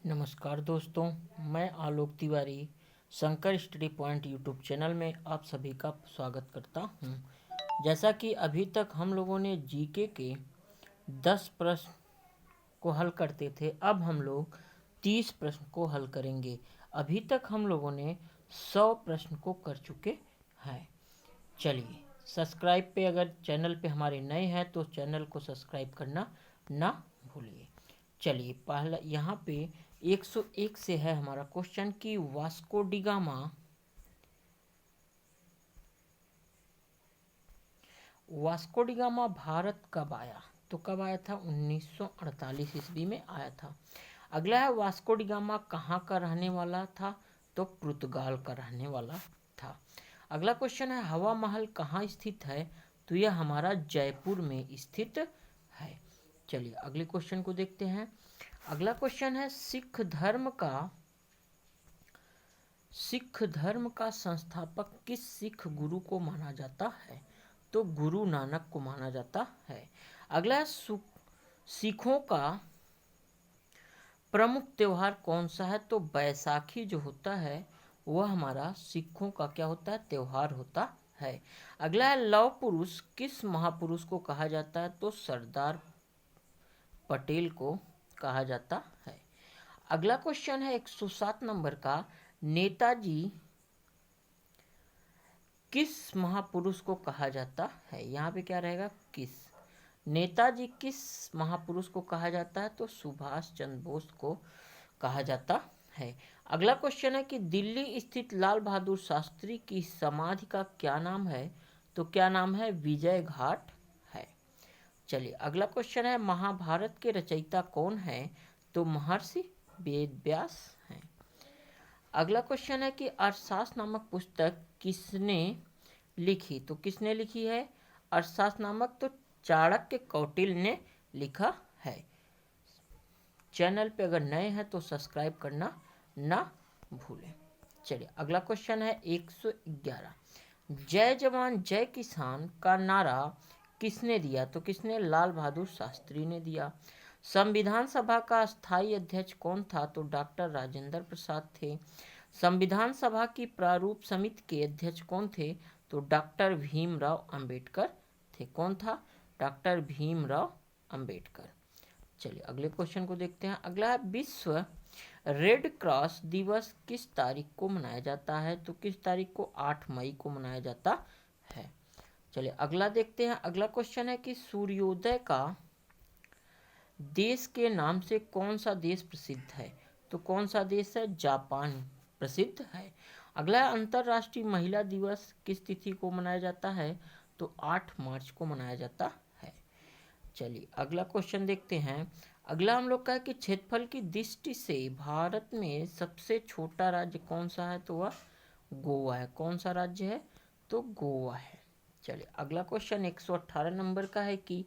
नमस्कार दोस्तों, मैं Alok Tiwari Shankar study point YouTube channel में आप सभी का स्वागत करता हूं। जैसा कि अभी तक हम लोगों ने जीके के 10 प्रश्न को हल करते थे, अब हम लोग 30 प्रश्न को हल करेंगे। अभी तक हम लोगों ने 100 प्रश्न को कर चुके हैं। चलिए, सब्सक्राइब पे अगर चैनल पे हमारे नए हैं तो चैनल को सब्सक्राइब करना ना भूलिए। चलिए, पहला यहाँ पे 101 से है हमारा क्वेश्चन कि वास्को डिगामा भारत कब आया। तो कब आया था? 1948 ईस्वी में आया था। अगला है वास्को डिगामा कहाँ का रहने वाला था। तो पुर्तगाल का रहने वाला था। अगला क्वेश्चन है हवा महल कहाँ स्थित है। तो यह हमारा जयपुर में स्थित है। चलिए अगले क्वेश्चन को देखते हैं। अगला क्वेश्चन है सिख धर्म का संस्थापक किस सिख गुरु को माना जाता है। तो गुरु नानक को माना जाता है। अगला है सिखों का प्रमुख त्योहार कौन सा है। तो बैसाखी जो होता है वह हमारा सिखों का क्या होता है, त्योहार होता है। अगला है लौह पुरुष किस महापुरुष को कहा जाता है। तो सरदार पटेल को कहा जाता है। अगला क्वेश्चन है 107 नंबर का, नेताजी किस महापुरुष को कहा जाता है। यहाँ पे क्या रहेगा, किस। नेताजी किस महापुरुष को कहा जाता है। तो सुभाष चंद्र बोस को कहा जाता है। अगला क्वेश्चन है कि दिल्ली स्थित लाल बहादुर शास्त्री की समाधि का क्या नाम है। तो क्या नाम है, विजय घाट है। चलिए अगला क्वेश्चन है महाभारत के रचयिता कौन है। तो महर्षि वेद व्यास हैं। अगला क्वेश्चन है कि अर्थशास्त्र नामक पुस्तक किसने लिखी। तो किसने लिखी है अर्थशास्त्र नामक। तो चाणक्य कौटिल्य ने लिखा है। चैनल पे अगर नए हैं तो सब्सक्राइब करना ना भूलें। चलिए अगला क्वेश्चन है 111, जय जवान जय किसान का नारा किसने दिया। तो किसने, लाल बहादुर शास्त्री ने दिया। संविधान सभा का स्थायी अध्यक्ष कौन था। तो डॉक्टर राजेंद्र प्रसाद थे। संविधान सभा की प्रारूप समिति के अध्यक्ष कौन थे। तो डॉक्टर भीमराव अंबेडकर थे। कौन था, डॉक्टर भीमराव अंबेडकर। चलिए अगले क्वेश्चन को देखते हैं। अगला है विश्व रेड क्रॉस दिवस किस तारीख को मनाया जाता है। तो किस तारीख को, 8 मई को मनाया जाता है। चलिए अगला देखते हैं। अगला क्वेश्चन है कि सूर्योदय का देश के नाम से कौन सा देश प्रसिद्ध है। तो कौन सा देश है, जापान प्रसिद्ध है। अगला है अंतर्राष्ट्रीय महिला दिवस किस तिथि को मनाया जाता है। तो 8 मार्च को मनाया जाता है। चलिए अगला क्वेश्चन देखते हैं। अगला हम लोग का है कि क्षेत्रफल की दृष्टि से भारत में सबसे छोटा राज्य कौन सा है। तो वह गोवा है। कौन सा राज्य है, तो गोवा है। चलिए अगला क्वेश्चन 118 नंबर का है कि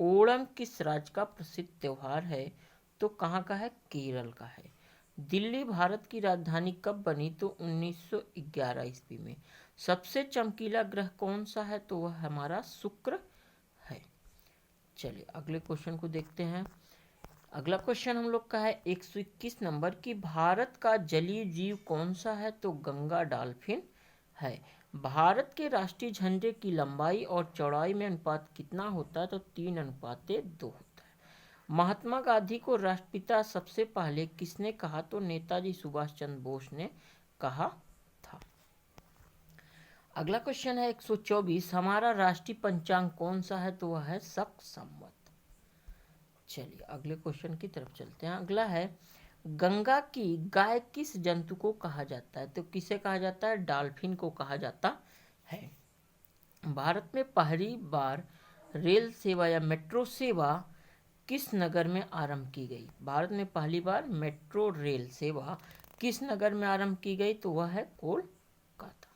ओणम किस राज्य का प्रसिद्ध त्योहार है। तो कहाँ का है, केरल का है। दिल्ली भारत की राजधानी कब बनी। तो 1911 ईस्वी में। सबसे चमकीला ग्रह कौन सा है। तो वह हमारा शुक्र है। चलिए अगले क्वेश्चन को देखते हैं। अगला क्वेश्चन हम लोग का है 121 नंबर की भारत का जलीय जीव कौन सा है। तो गंगा डॉल्फिन है। भारत के राष्ट्रीय झंडे की लंबाई और चौड़ाई में अनुपात कितना होता है। तो 3:2 होता है। महात्मा गांधी को राष्ट्रपिता सबसे पहले किसने कहा। तो नेताजी सुभाष चंद्र बोस ने कहा था। अगला क्वेश्चन है 124, हमारा राष्ट्रीय पंचांग कौन सा है। तो वह है शक संवत। चलिए अगले क्वेश्चन की तरफ चलते हैं। अगला है गंगा की गाय किस जंतु को कहा जाता है। तो किसे कहा जाता है, डॉल्फिन को कहा जाता है। भारत में पहली बार रेल सेवा या मेट्रो सेवा किस नगर में आरंभ की गई। भारत में पहली बार मेट्रो रेल सेवा किस नगर में आरंभ की गई। तो वह है कोलकाता।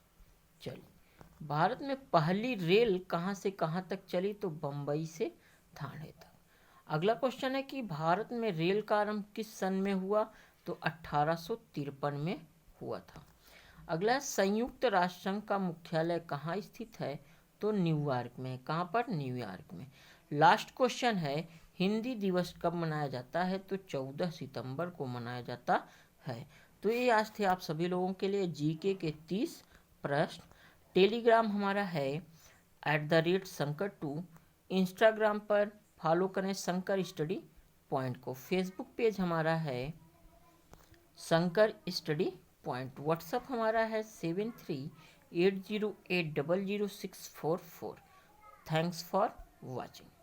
चलिए भारत में पहली रेल कहाँ से कहाँ तक चली। तो बम्बई से ठाणे तक। अगला क्वेश्चन है कि भारत में रेल का आरंभ किस सन में हुआ। तो 1853 में हुआ था। अगला संयुक्त राष्ट्र संघ का मुख्यालय कहाँ स्थित है। तो न्यूयॉर्क में। कहाँ पर, न्यूयॉर्क में। लास्ट क्वेश्चन है हिंदी दिवस कब मनाया जाता है? तो 14 सितंबर को मनाया जाता है। तो ये आज थे आप सभी लोगों के लिए जीके के 30 प्रश्न। टेलीग्राम हमारा है @शंकर2। इंस्टाग्राम पर फॉलो करें शंकर स्टडी पॉइंट को। फेसबुक पेज हमारा है शंकर स्टडी पॉइंट। व्हाट्सअप हमारा है 7380800644। Thanks for watching.